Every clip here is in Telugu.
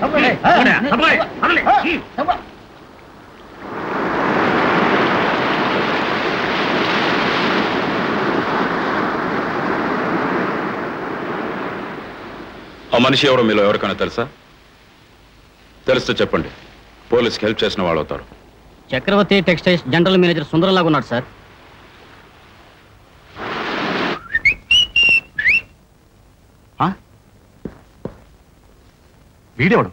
ఆ మనిషి ఎవరో మీలో ఎవరికైనా తెలుసా? తెలిస్తే చెప్పండి, పోలీస్కి హెల్ప్ చేసిన వాళ్ళు అవుతారు. చక్రవర్తి టెక్స్టైల్స్ జనరల్ మేనేజర్ సుందరంలాగా ఉన్నాడు సార్. వీడేవాడు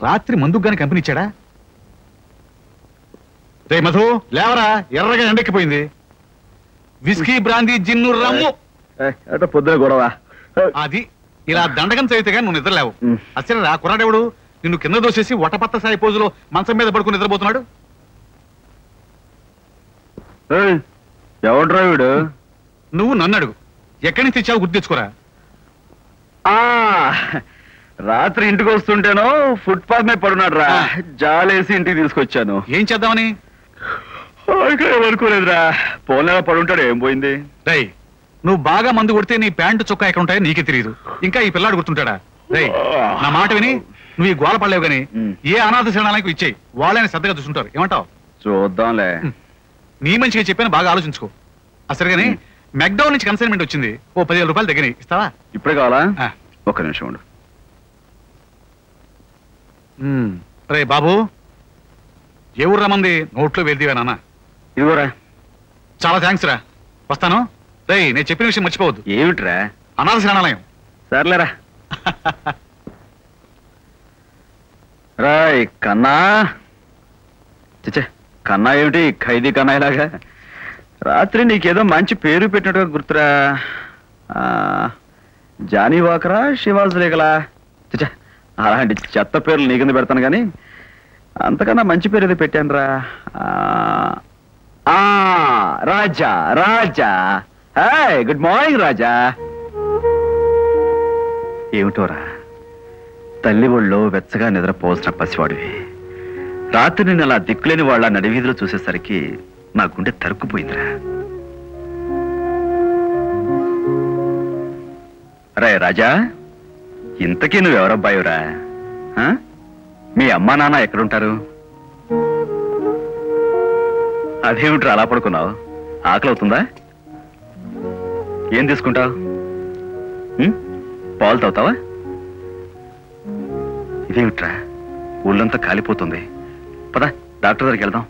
రాత్రి మందుగాని కంపెనీ ఇచ్చాడా? రే మధు, లేవరా, ఎర్రగా ఎండెక్కిపోయింది. విస్కీ, బ్రాందీ, జిన్ను, రమ్ము. పొద్దున గొడవ అది ఇలా దండకం చదివితే నువ్వు నిద్రలేవు. అసలు రా కుర్రాడేవుడు నిన్ను కింద దోసేసి వటపత్త సాయి పోజులో మంచం మీద పడుకుని నిద్రపోతున్నాడు. ఎవడ్రా వీడు? నువ్వు నన్ను అడుగు, ఎక్కడి నుంచి తెచ్చావు గుర్తు తెచ్చుకోరా. రాత్రి ఇంటికి వస్తుంటేనో ఫుట్పాత్ మీద పడున్నాడు రా, జాలేసి ఇంటికి తీసుకొచ్చాను. ఏం చేద్దామని? అనుకోలేదురా, పోలేదా పడుంటాడు, ఏం పోయింది. రై, నువ్వు బాగా మందు కొడితే నీ ప్యాంటు చొక్కా ఎక్కడ ఉంటాయో నీకే తెలియదు, ఇంకా ఈ పిల్లాడు గుర్తుంటాడా? రై, నా మాట విని నువ్వు ఈ గోల పడలేవు గాని ఏ అనాథ శరణాలకి ఇచ్చేయి, వాళ్ళని శ్రద్ధగా చూస్తుంటారు. ఏమంటావు? చూద్దాంలే. నీ మంచిగా చెప్పాను, బాగా ఆలోచించుకో. అసలు గానీ మెక్డౌన్ నుంచి కన్సైన్మెంట్ వచ్చింది, ఓ 10,000 రూపాయలు దగ్గర ఇస్తావా? ఇప్పుడే కావాలా? ఒక్క నిమిషం ఉండు. రే బాబు, ఏ ఊరు రమ్మంది? నోట్లో వెళ్తీవా నాన్న? ఇదిగోరా. చాలా థ్యాంక్స్ రా, వస్తాను. రే, నేను చెప్పిన విషయం మర్చిపోవద్దు. ఏమిట్రా? అనాథ శరణాలయం. సర్లేరా. రాయ్ కన్నా. చచ్చే, కన్నా ఏమిటి ఖైదీ కన్నా ఇలాగా? రాత్రి నీకేదో మంచి పేరు పెట్టినట్టుగా గుర్తురా. జానీ వాకరా, శివాజ్ రేగలా? చచ్చా, అలాంటి చెత్త పేర్లు నీ కింద పెడతాను కానీ అంతకన్నా మంచి పేరు ఏదో పెట్టాను రా. రాజా. రాజా, హాయ్, గుడ్ మార్నింగ్ రాజా. ఏమిటోరా, తల్లి ఒళ్ళో వెచ్చగా నిద్రపోసిన పసివాడివి రాత్రి నేను అలా దిక్కులేని వాళ్ళ నడివీధిలో చూసేసరికి నా గుండె తరుక్కుపోయిందిరా. రే రాజా, ఇంతకీ నువ్వెవరబ్బాయిరా? మీ అమ్మా నాన్న ఎక్కడుంటారు? అదేమిట్రా అలా పడుకున్నావు? ఆకలి అవుతుందా? ఏం తీసుకుంటావు? పాలు తాగుతావా? ఇదేమిట్రా, ఊళ్ళంతా కాలిపోతుంది. పద, డాక్టర్ దగ్గరికి వెళ్దాం.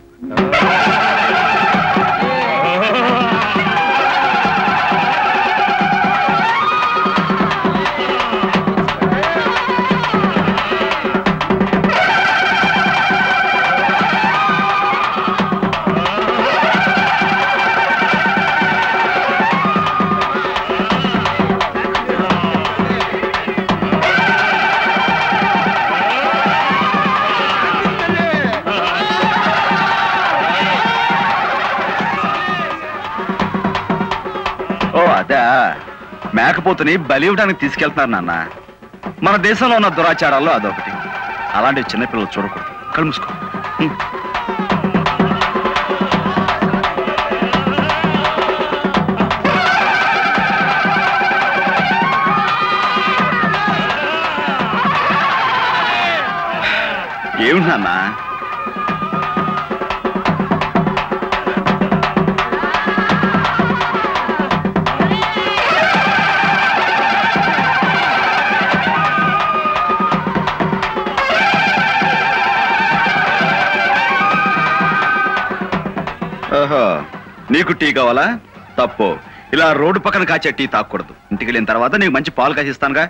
మేకపోతుని బలి ఇవ్వడానికి తీసుకెళ్తున్నారు నాన్న. మన దేశంలో ఉన్న దురాచారాల్లో అదొకటి. అలాంటి చిన్నపిల్లలు చూడకూడదు. కళ్ళు మూసుకో. ఏమిటి నాన్న? నీకు టీ కావాలా? తప్పు. ఇలా రోడ్డు పక్కన కాచే టీ తాగకూడదు. ఇంటికి వెళ్ళిన తర్వాత నీకు మంచి పాలు కాసిస్తానుగా.